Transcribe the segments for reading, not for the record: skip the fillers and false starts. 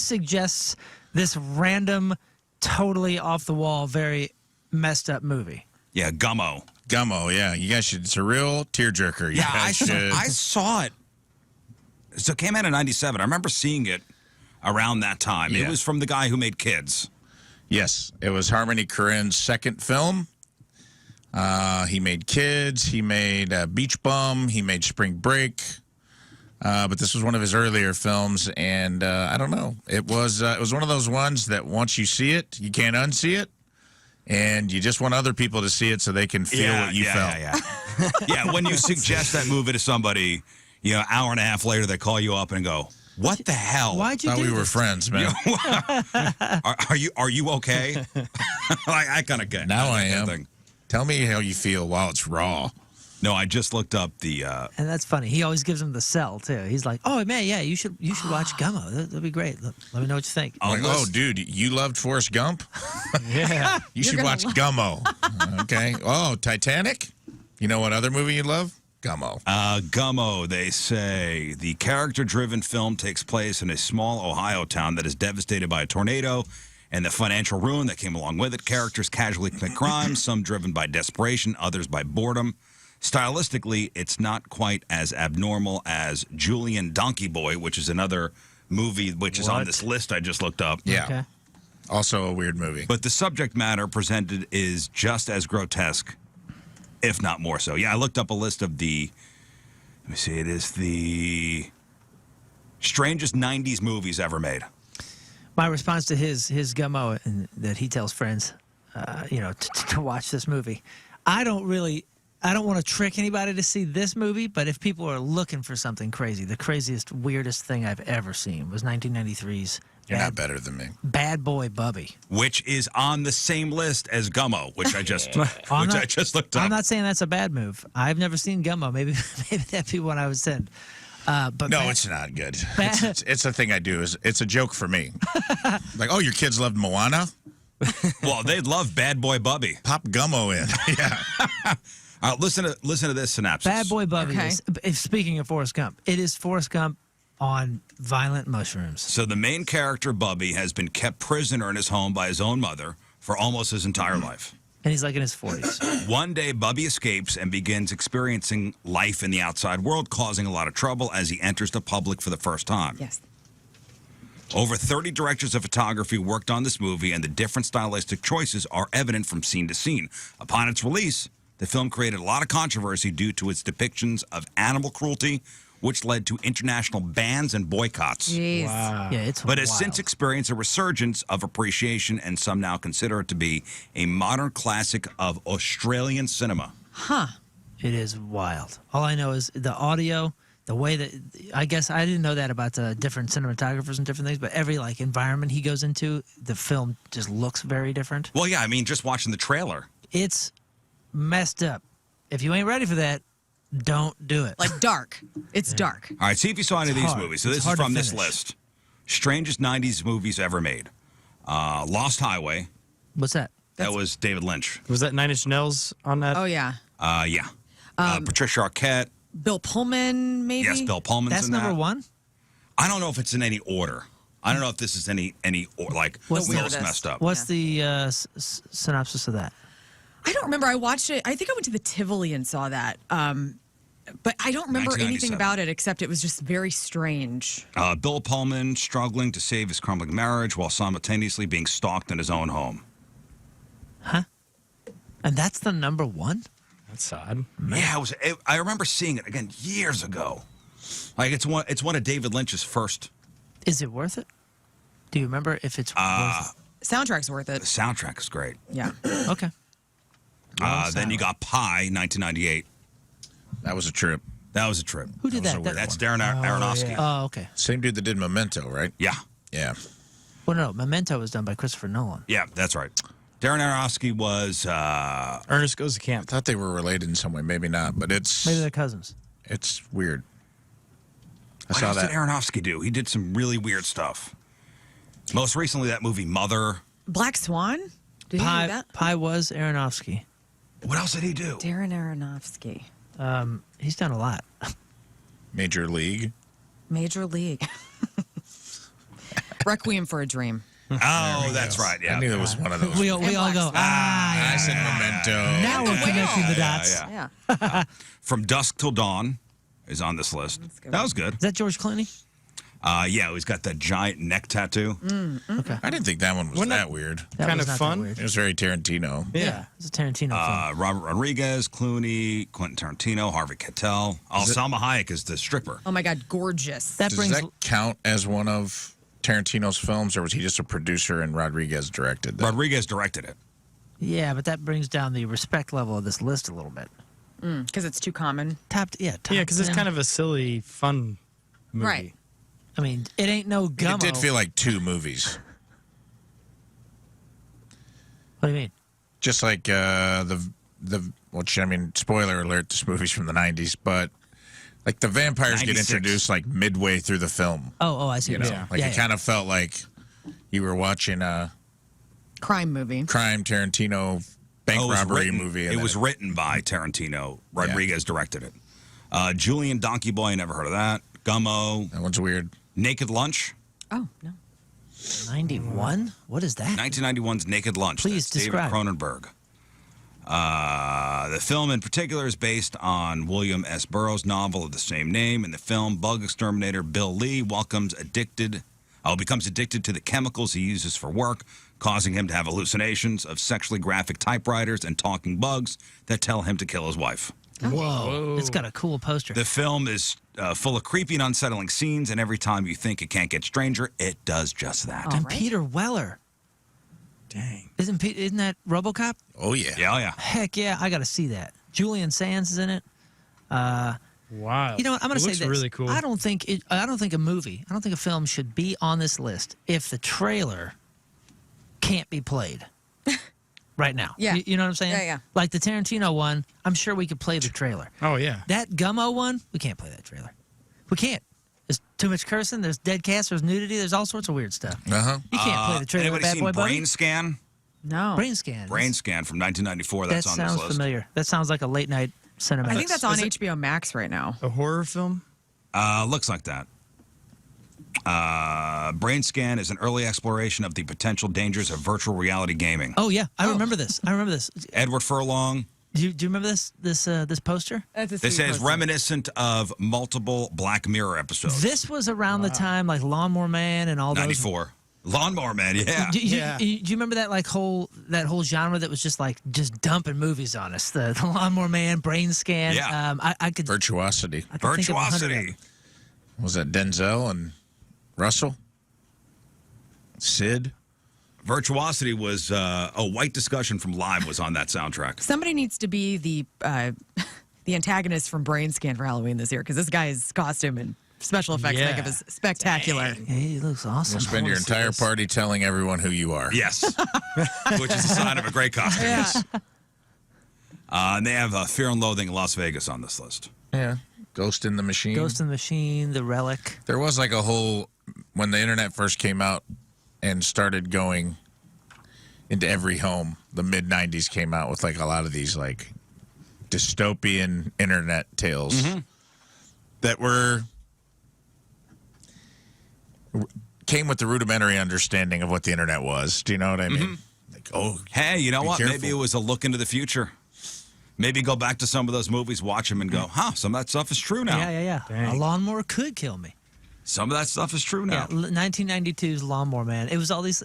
suggests this random, totally off the wall, very messed up movie? Yeah, Gummo. Gummo, yeah. You guys should. It's a real tearjerker. You Yeah, guys should. I saw it. So it came out in 97. I remember seeing it around that time. Yeah. It was from the guy who made Kids. Yes, it was Harmony Korine's second film. He made Kids. He made Beach Bum. He made Spring Break. But this was one of his earlier films, and I don't know. It was one of those ones that once you see it, you can't unsee it, and you just want other people to see it so they can feel what you felt. Yeah, when you suggest that movie to somebody, hour and a half later, they call you up and go, "What the hell? Why'd you Thought do we were this? friends, man. Are you okay?" I kind of get. Now I that am. thing. Tell me how you feel while it's raw. No, I just looked up the. And that's funny. He always gives him the sell too. He's like, "Oh man, yeah, you should watch Gummo. That'd be great. Let me know what you think." I'm like, oh, dude, you loved Forrest Gump? Yeah, You should watch Gummo. Okay. Oh, Titanic? You know what other movie you love? Gummo. Gummo, they say. The character-driven film takes place in a small Ohio town that is devastated by a tornado and the financial ruin that came along with it. Characters casually commit crimes, some driven by desperation, others by boredom. Stylistically, it's not quite as abnormal as Julian Donkey Boy, which is another movie which is on this list I just looked up. Yeah. Okay. Also a weird movie. But the subject matter presented is just as grotesque, if not more so. Yeah, I looked up a list of the, let me see, it is the strangest 90s movies ever made. My response to his Gummo and that he tells friends, to watch this movie. I don't want to trick anybody to see this movie, but if people are looking for something crazy, the craziest, weirdest thing I've ever seen was 1993's You're not better than me. Bad Boy Bubby. Which is on the same list as Gummo, which I just I just looked up. I'm not saying that's a bad move. I've never seen Gummo. Maybe that'd be one I would send. But no, it's not good. It's a thing I do. It's a joke for me. Like, oh, your kids loved Moana? Well, they'd love Bad Boy Bubby. Pop Gummo in. Yeah. Listen to this synopsis. Bad Boy Bubby is, speaking of Forrest Gump, it is Forrest Gump on violent mushrooms. So the main character, Bubby, has been kept prisoner in his home by his own mother for almost his entire life. And he's like in his 40s. One day, Bubby escapes and begins experiencing life in the outside world, causing a lot of trouble as he enters the public for the first time. Yes. Over 30 directors of photography worked on this movie, and the different stylistic choices are evident from scene to scene. Upon its release, the film created a lot of controversy due to its depictions of animal cruelty, which led to international bans and boycotts. Jeez. Wow. Yeah, it's But has wild. since experienced a resurgence of appreciation, and some now consider it to be a modern classic of Australian cinema. Huh. It is wild. All I know is the audio, the way that, I guess I didn't know that about the different cinematographers and different things, but every environment he goes into, the film just looks very different. Well, yeah, I mean, just watching the trailer. It's messed up. If you ain't ready for that, don't do it. Like dark. It's dark. All right, see if you saw any of these hard. movies. So It's this is hard to from this finish. list. Strangest 90s movies ever made. Lost Highway. What's that? That was David Lynch. Was that 9 Inch Nails on that? Oh, yeah. Yeah. Patricia Arquette. Bill Pullman, maybe? Yes, Bill Pullman's That's in that. number one? I don't know if it's in any order. I don't know if this is any What's the most messed up. What's the synopsis of that? I don't remember. I watched it. I think I went to the Tivoli and saw that. But I don't remember anything 1997. about it except it was just very strange. Bill Pullman struggling to save his crumbling marriage while simultaneously being stalked in his own home. Huh? And that's the number one? That's odd. Yeah, I remember seeing it again years ago. Like it's one of David Lynch's first. Is it worth it? Do you remember if it's worth Soundtrack's worth The it. soundtrack is great. Yeah. it? Okay. Then you got Pi, 1998. That was a trip. That was a trip. Who did That was that? a weird That's one. Darren Aronofsky. Oh, okay. Same dude that did Memento, right? Yeah, Yeah. Well, no, Memento was done by Christopher Nolan. yeah, that's right. Darren Aronofsky was Ernest Goes to Camp. Thought they were related in some way. Maybe not, but it's Maybe they're cousins. it's weird. I what saw else that. did Aronofsky do? He did some really weird stuff. Most recently, that movie Mother. Black Swan? Did he do that? Pi was Aronofsky. What else did he do? Darren Aronofsky. He's done a lot. Major League. Major League. Requiem for a Dream. Oh, that's right. I Yeah. knew it was one of those. We all go, I said Memento. now we're connecting the Yeah, dots. yeah. Yeah. From Dusk Till Dawn is on this list. That was good. Is that George Clooney? Yeah, he's got that giant neck tattoo. Okay. I didn't think that one was Wasn't that weird. That Kind was of not that fun. weird. It was very Tarantino. Yeah. It's a Tarantino film. Robert Rodriguez, Clooney, Quentin Tarantino, Harvey Keitel. Salma Hayek is the stripper. Oh my God, gorgeous. That Does brings that count as one of Tarantino's films, or was he just a producer and Rodriguez directed that? Rodriguez directed it. yeah, but that brings down the respect level of this list a little bit. Because it's too common. Top Yeah, because it's kind of a silly, fun movie. Right. I mean, it ain't no gummo. It did feel like two movies. What do you mean? Just like which, I mean, spoiler alert, this movie's from the 90s, but like the vampires 96. get introduced like midway through the film. Oh, I see. You what know, you're saying. like it kind of felt like you were watching a Crime movie. crime Tarantino bank Oh, it was robbery written- movie. It was written by Tarantino. Rodriguez directed it. Julian Donkey Boy, never heard of that. Gummo. That one's weird. Naked Lunch. Oh, no. 91? What is that? 1991's Naked Lunch. Please That's describe. David Cronenberg. The film in particular is based on William S. Burroughs' novel of the same name. In the film, bug exterminator Bill Lee becomes addicted to the chemicals he uses for work, causing him to have hallucinations of sexually graphic typewriters and talking bugs that tell him to kill his wife. Whoa. It's got a cool poster. The film is full of creepy and unsettling scenes, and every time you think it can't get stranger, it does just that. and right. Peter Weller. Dang. Isn't that RoboCop? Oh, yeah. Yeah, yeah. Heck yeah, I got to see that. Julian Sands is in it. Wow. You know what? I'm going to It say looks this. really cool. I don't think a film should be on this list if the trailer can't be played right now. Yeah. You know what I'm saying? Yeah, yeah. Like the Tarantino one, I'm sure we could play the trailer. Oh, yeah. That Gummo one, we can't play that trailer. We can't. There's too much cursing. There's dead cats. There's nudity. There's all sorts of weird stuff. Uh-huh. You can't play the trailer. Anybody Bad seen Boy Buddy. Brain Scan? No. Brain Scan. Brain Scan from 1994. That's that on this sounds list. familiar. That sounds like a late night cinematic. I think that's on Is it- HBO Max right now. A horror film? Looks like that. Brain Scan is an early exploration of the potential dangers of virtual reality gaming. Oh yeah, I remember this. Edward Furlong. Do you remember this poster? They say it's reminiscent of multiple Black Mirror episodes. This was around the time like Lawnmower Man and all those. 94. Lawnmower Man, yeah. Do you, Yeah. do you remember that whole genre that was just dumping movies on us? The Lawnmower Man, Brain Scan. Yeah. I could. Virtuosity. I could think of 100 of Virtuosity. them. Was that Denzel and Russell? Sid? Virtuosity was a white discussion from Live was on that soundtrack. Somebody needs to be the antagonist from Brain Scan for Halloween this year because this guy's costume and special effects Yeah. makeup is spectacular. Yeah, he looks awesome. You'll spend I your wanna see entire this. party telling everyone who you are. Yes. Which is a sign of a great costume. Yeah. And they have Fear and Loathing in Las Vegas on this list. Yeah. Ghost in the Machine. Ghost in the Machine, The Relic. There was like a whole, when the internet first came out and started going into every home, the mid 90s came out with like a lot of these like dystopian internet tales that came with the rudimentary understanding of what the internet was. Do you know what I mean? Like, oh, Hey, you know Be what? careful. Maybe it was a look into the future. Maybe go back to some of those movies, watch them, and go, some of that stuff is true now. Yeah. Dang. A lawnmower could kill me. Some of that stuff is true now. Yeah, 1992's Lawnmower Man. It was all these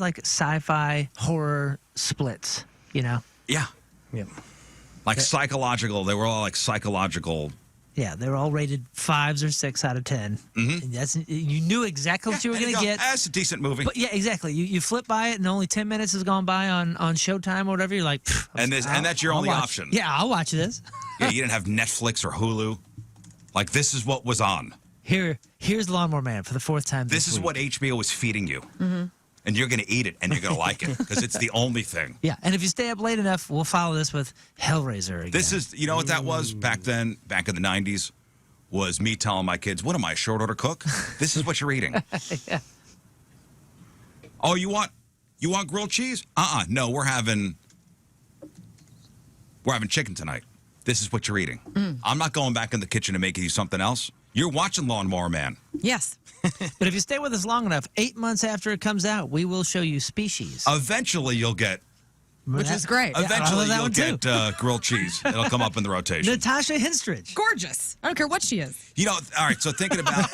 like sci-fi horror splits. You know. Yeah. Yeah. Like psychological. They were all like psychological. Yeah, they were all rated 5s or 6 out of 10. Mm-hmm. You knew exactly what you were And going to go, get. That's a decent movie. But yeah, exactly. You flip by it, and only 10 minutes has gone by on Showtime or whatever. You're like, And that's your I'll only watch- option. Yeah, I'll watch this. Yeah, you didn't have Netflix or Hulu. Like, this is what was on. Here's Lawnmower Man for the 4th time. This is week. what HBO was feeding you. And you're going to eat it, and you're going to like it, because it's the only thing. Yeah, and if you stay up late enough, we'll follow this with Hellraiser again. This is, you know what that was back then, back in the 90s? Was me telling my kids, what am I, a short order cook? This is what you're eating. Yeah. Oh, you want grilled cheese? No, we're having chicken tonight. This is what you're eating. I'm not going back in the kitchen and making you something else. You're watching Lawnmower Man. Yes. But if you stay with us long enough, 8 months after it comes out, we will show you Species. Eventually, you'll get. Which is great. Yeah, I Eventually, love that you'll one, get grilled cheese. It'll come up in the rotation. Natasha Henstridge. Gorgeous. I don't care what she is. You know, all right, so thinking about